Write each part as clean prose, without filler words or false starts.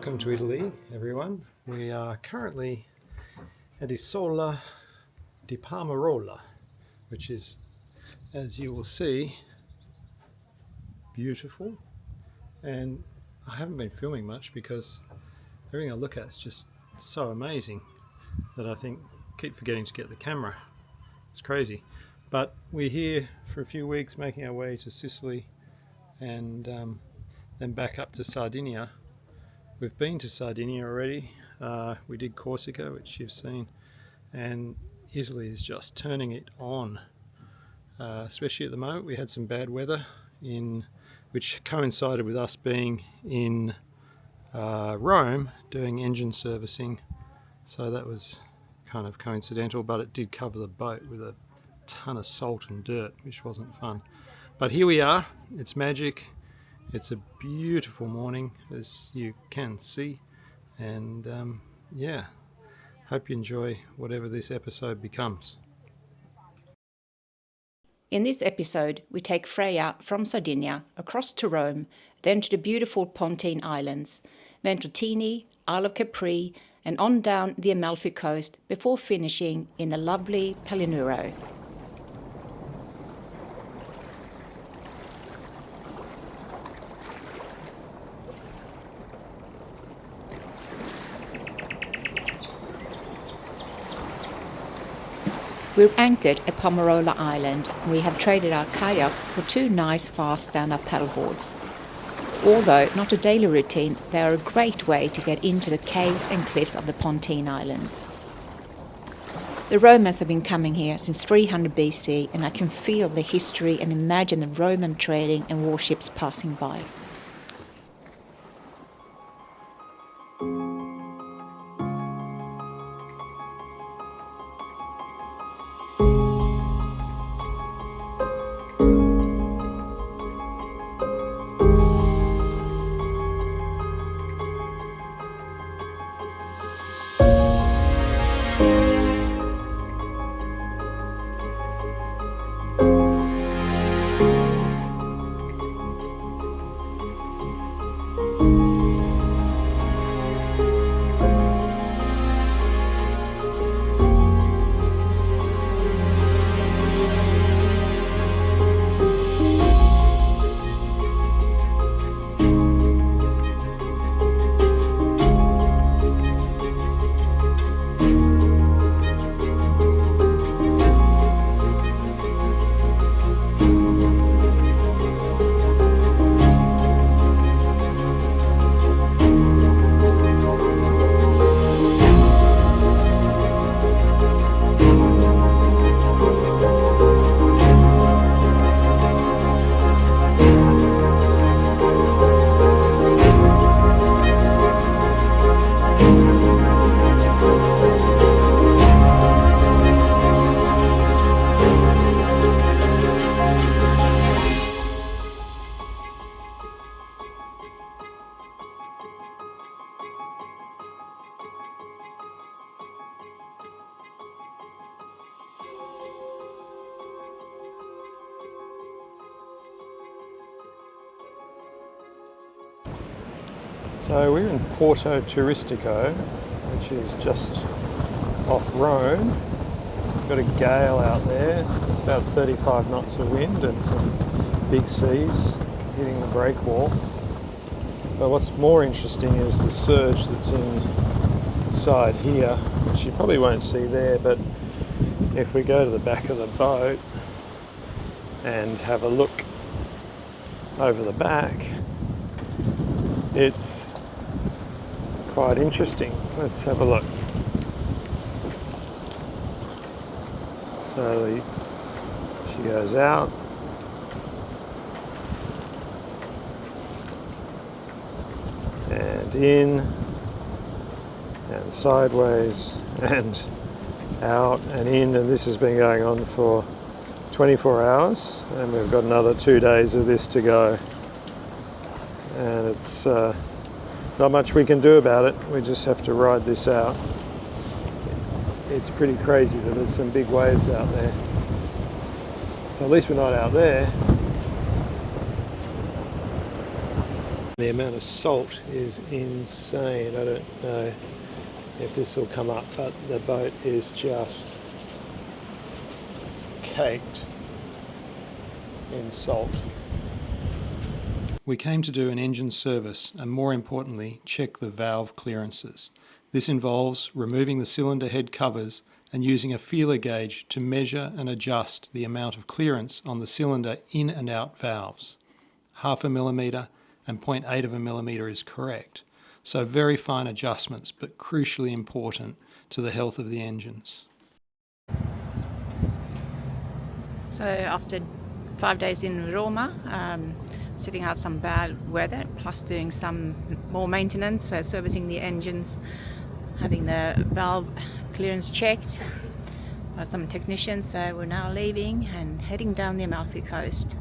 Welcome to Italy, everyone. We are currently at Isola di Palmarola, which is, as you will see, beautiful. And I haven't been filming much because everything I look at is just so amazing that I keep forgetting to get the camera. It's crazy. But we're here for a few weeks, making our way to Sicily and then back up to Sardinia. We've been to Sardinia already. We did Corsica, which you've seen, and Italy is just turning it on, especially at the moment. We had some bad weather which coincided with us being in Rome doing engine servicing, so that was kind of coincidental, but it did cover the boat with a ton of salt and dirt, which wasn't fun. But here we are. It's magic. It's a beautiful morning, as you can see, and yeah, hope you enjoy whatever this episode becomes. In this episode, we take Freja from Sardinia across to Rome, then to the beautiful Pontine Islands, Ventotene, Isle of Capri, and on down the Amalfi Coast before finishing in the lovely Palinuro. We're anchored at Palmarola Island. We have traded our kayaks for two nice fast stand-up paddleboards. Although not a daily routine, they are a great way to get into the caves and cliffs of the Pontine Islands. The Romans have been coming here since 300 BC, and I can feel the history and imagine the Roman trading and warships passing by. So we're in Porto Turistico, which is just off Rome. We've got a gale out there. It's about 35 knots of wind and some big seas hitting the breakwall. But what's more interesting is the surge that's inside here, which you probably won't see there, but if we go to the back of the boat and have a look over the back, it's quite interesting. Let's have a look. So she goes out, and in, and sideways, and out and in, and this has been going on for 24 hours, and we've got another 2 days of this to go. And it's not much we can do about it. We just have to ride this out. It's pretty crazy, but there's some big waves out there. So at least we're not out there. The amount of salt is insane. I don't know if this will come up, but the boat is just caked in salt. We came to do an engine service and, more importantly, check the valve clearances. This involves removing the cylinder head covers and using a feeler gauge to measure and adjust the amount of clearance on the cylinder in and out valves. 0.5 millimetre and 0.8 of a millimetre is correct. So very fine adjustments, but crucially important to the health of the engines. So after 5 days in Roma, sitting out some bad weather, plus doing some more maintenance, servicing the engines, having the valve clearance checked by some technicians, so we're now leaving and heading down the Amalfi Coast.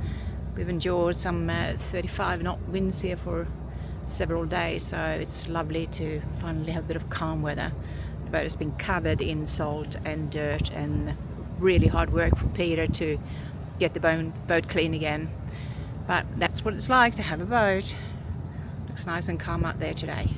We've endured some 35 knot winds here for several days, so it's lovely to finally have a bit of calm weather. The boat has been covered in salt and dirt, and really hard work for Peter to get the boat clean again. But that's what it's like to have a boat. Looks nice and calm out there today.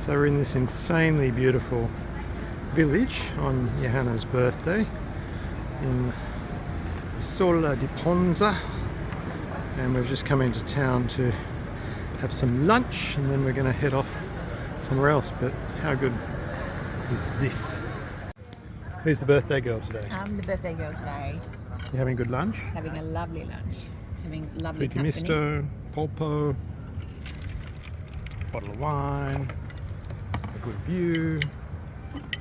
So we're in this insanely beautiful village on Johanna's birthday in Isle di Ponza, and we've just come into town to have some lunch and then we're going to head off somewhere else. But how good is this? Who's the birthday girl today? I'm the birthday girl today. You having good lunch? Having a lovely lunch. Having lovely Friti company. misto, polpo, bottle of wine, a good view,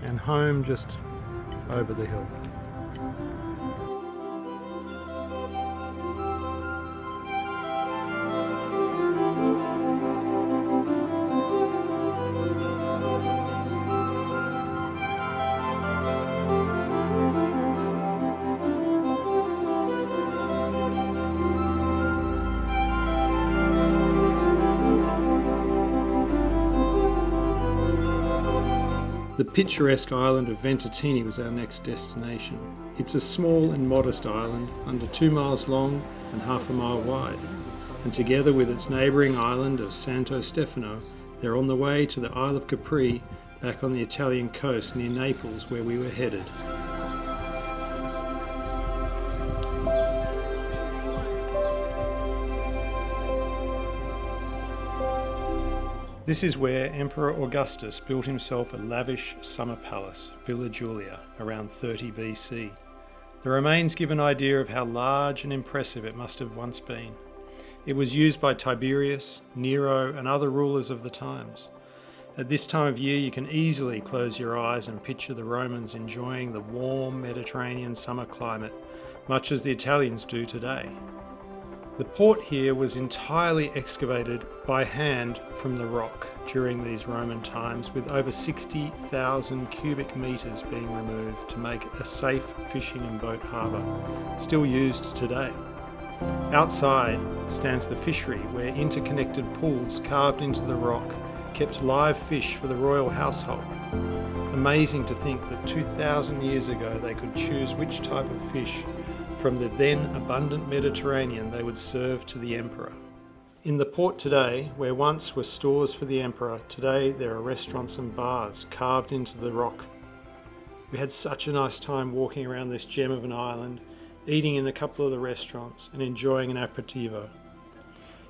and home just over the hill. The picturesque island of Ventotene was our next destination. It's a small and modest island, under 2 miles long and half a mile wide, and together with its neighbouring island of Santo Stefano, they're on the way to the Isle of Capri, back on the Italian coast near Naples, where we were headed. This is where Emperor Augustus built himself a lavish summer palace, Villa Giulia, around 30 BC. The remains give an idea of how large and impressive it must have once been. It was used by Tiberius, Nero, and other rulers of the times. At this time of year, you can easily close your eyes and picture the Romans enjoying the warm Mediterranean summer climate, much as the Italians do today. The port here was entirely excavated by hand from the rock during these Roman times, with over 60,000 cubic metres being removed to make a safe fishing and boat harbour, still used today. Outside stands the fishery, where interconnected pools carved into the rock kept live fish for the royal household. Amazing to think that 2,000 years ago they could choose which type of fish from the then abundant Mediterranean they would serve to the emperor. In the port today, where once were stores for the emperor, today there are restaurants and bars carved into the rock. We had such a nice time walking around this gem of an island, eating in a couple of the restaurants and enjoying an aperitivo.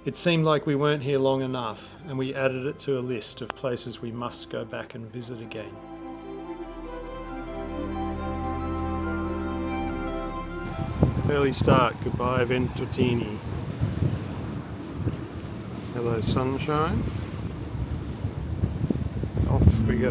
It seemed like we weren't here long enough, and we added it to a list of places we must go back and visit again. Early start, goodbye Ventotene. Hello sunshine. Off we go.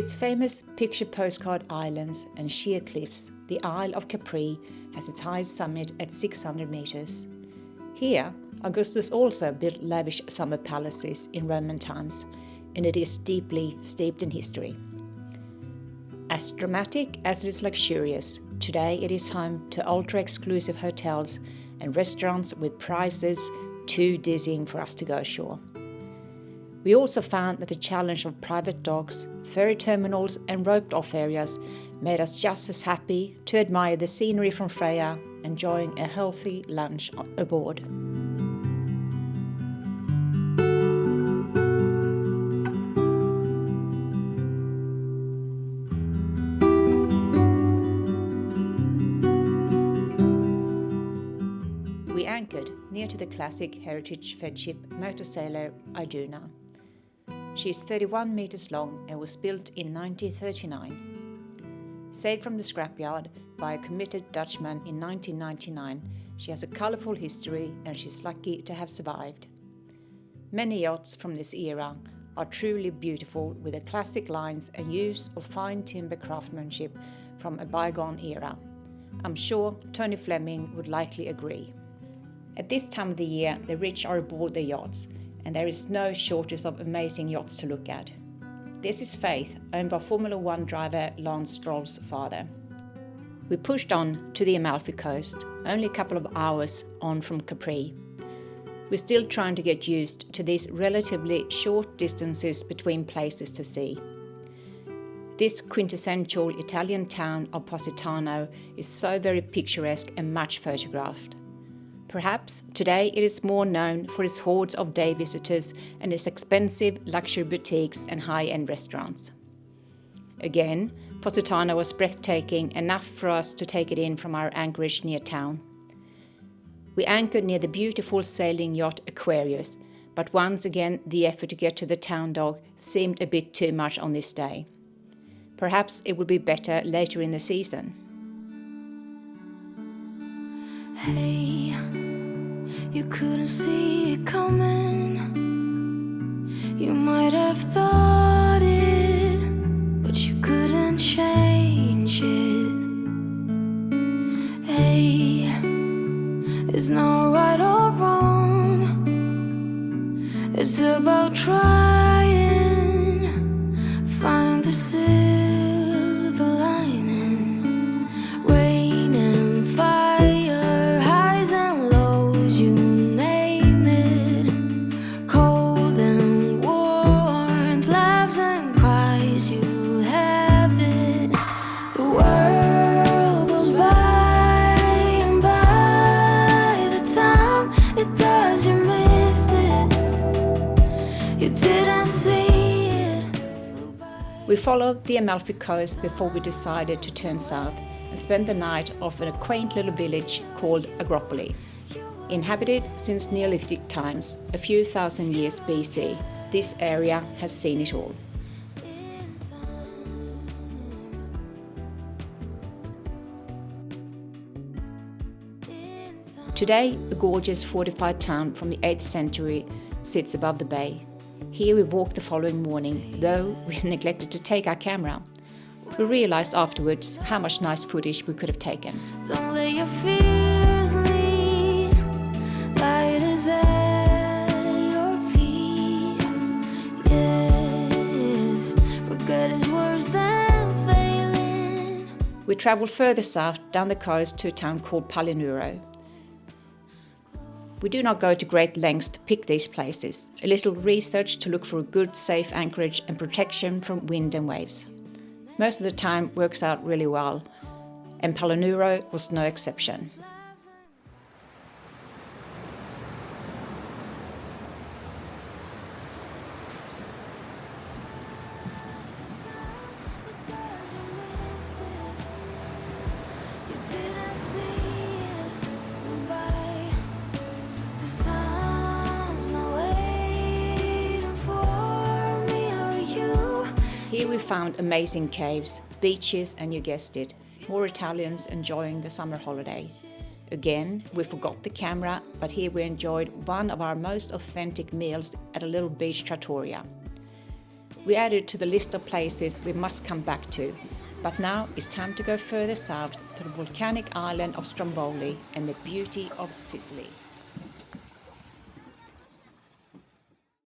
its famous picture postcard islands and sheer cliffs, the Isle of Capri has its highest summit at 600 meters. Here, Augustus also built lavish summer palaces in Roman times, and it is deeply steeped in history. As dramatic as it is luxurious, today it is home to ultra-exclusive hotels and restaurants with prices too dizzying for us to go ashore. We also found that the challenge of private docks, ferry terminals and roped-off areas made us just as happy to admire the scenery from Freja, enjoying a healthy lunch aboard. We anchored near to the classic heritage fed ship motor sailor Iduna. She is 31 meters long and was built in 1939. Sailed from the scrapyard by a committed Dutchman in 1999, she has a colourful history and she's lucky to have survived. Many yachts from this era are truly beautiful with the classic lines and use of fine timber craftsmanship from a bygone era. I'm sure Tony Fleming would likely agree. At this time of the year, the rich are aboard their yachts, and there is no shortage of amazing yachts to look at. This is Faith, owned by Formula One driver Lance Stroll's father. We pushed on to the Amalfi Coast, only a couple of hours on from Capri. We're still trying to get used to these relatively short distances between places to see. This quintessential Italian town of Positano is so very picturesque and much photographed. Perhaps today it is more known for its hordes of day visitors and its expensive luxury boutiques and high-end restaurants. Again, Positano was breathtaking enough for us to take it in from our anchorage near town. We anchored near the beautiful sailing yacht Aquarius, but once again the effort to get to the town dock seemed a bit too much on this day. Perhaps it would be better later in the season. Hey, you couldn't see it coming. You might have thought it, but you couldn't change it. Hey, it's not right or wrong. It's about trying, find the silver lining. Rain and fire, highs and lows, you name it. Cold and warmth, laughs and cries, you have it. The world goes by, and by the time it does, you missed it. You didn't see it. We followed the Amalfi Coast before we decided to turn south and spend the night off in a quaint little village called Agropoli. Inhabited since Neolithic times, a few thousand years BC, this area has seen it all. Today, a gorgeous fortified town from the 8th century sits above the bay. Here we walked the following morning, though we neglected to take our camera. We realized afterwards how much nice footage we could have taken. Don't let your fears lead. Light is at your feet. Yes, regret is worse than failing. We travelled further south down the coast to a town called Palinuro. We do not go to great lengths to pick these places. A little research to look for a good, safe anchorage and protection from wind and waves. Most of the time works out really well, and Palinuro was no exception. Here we found amazing caves, beaches, and you guessed it, more Italians enjoying the summer holiday. Again, we forgot the camera, but here we enjoyed one of our most authentic meals at a little beach trattoria. We added to the list of places we must come back to. But now it's time to go further south to the volcanic island of Stromboli and the beauty of Sicily.